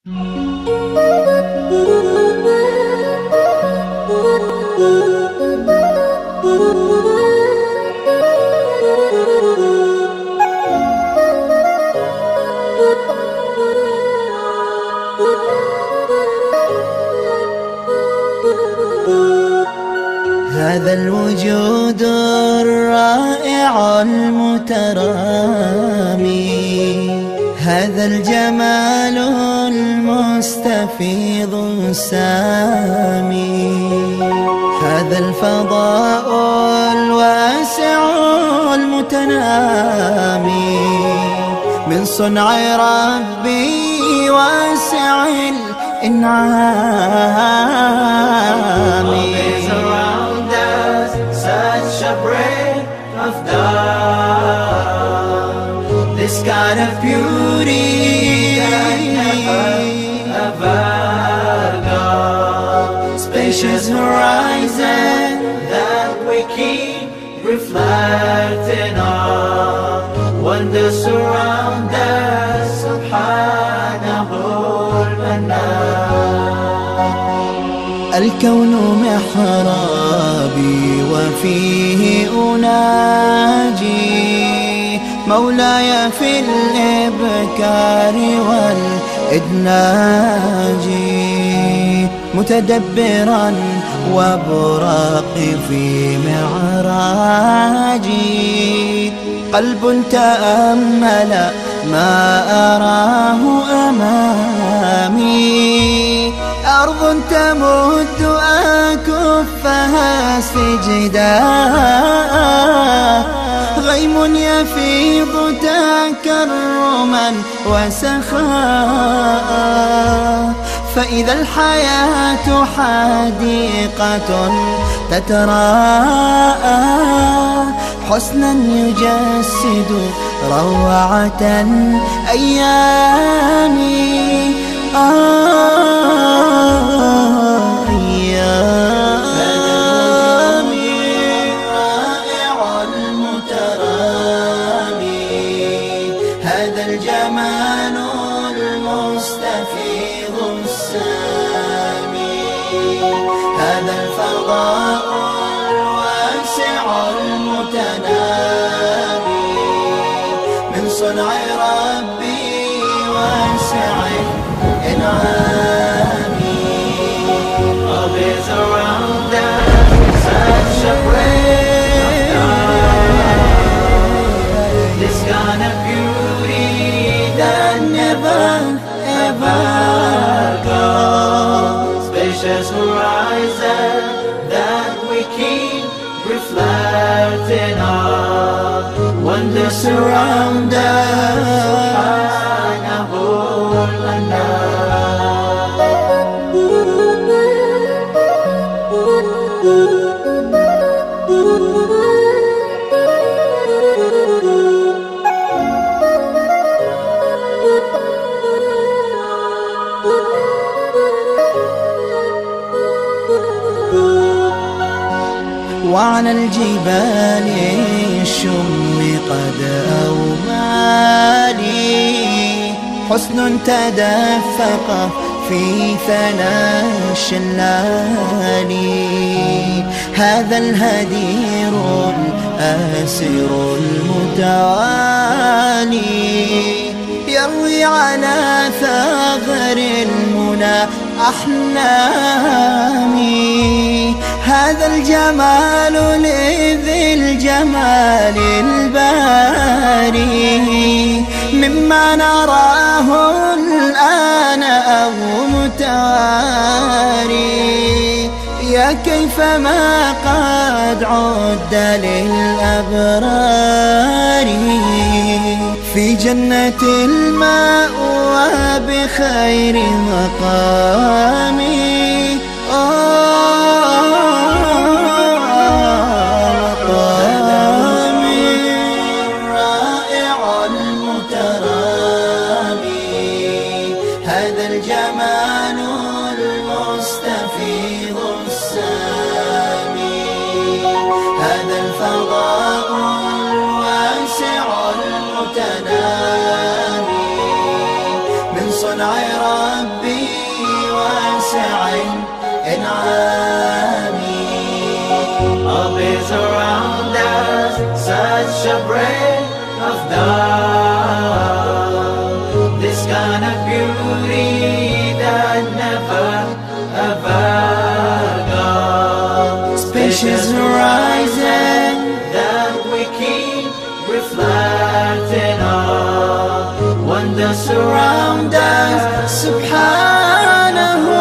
هذا الوجود الرائع المترامي، هذا الجمال المستفيض السامي، هذا الفضاء الواسع المتنامي من صنع ربي واسع الإنعام. Such a breath of dawn, this kind of beauty that never ever gone. Spacious horizon that we keep reflecting on, wonders surround us, subhanahu al-mannan. الكون محرابي وفيه أناجي مولاي في الإبكار والإدناج، متدبرا وبراقي في معراجي، قلب تأمل ما أراه أمامي، أرض تمد أكفها سجدا، غيم يفيض تكرما وسخاء، فإذا الحياة حديقة تتراءى، حسنا يجسد روعة الأيام. رائع المترامي، هذا الجمال المستفيض السامي، هذا الفضاء الواسع المتنامي من صنع ربي واسع إنعامي. Love is around us, such a breath of dawn, this kind of beauty that never ever goes. Spacious horizon that we keep reflecting on, wonders surround us, subhanahu al-mannan. وعلى الجبال الشم قد أومالي، حسن تدفق في ثنى الشلال، هذا الهدير الآسر المتوالي، يروي على ثغر المنى أحلامي، هذا الجمال لذي الجمال الباري، مما نراه الآن أو متواري، يا كيفما قد عد للأبرار في جنة المأوى بخير مقامي. رائع المترامي، هذا الجمال المستفيض السامي، هذا الفضاء الواسع المتنامي من صنع صنع ربي واسع الإنعام. All is around us, such a breath of dawn. This kind of beauty that never ever gone. Spacious horizon that we keep reflecting on. Wonders surround us, subhanahu.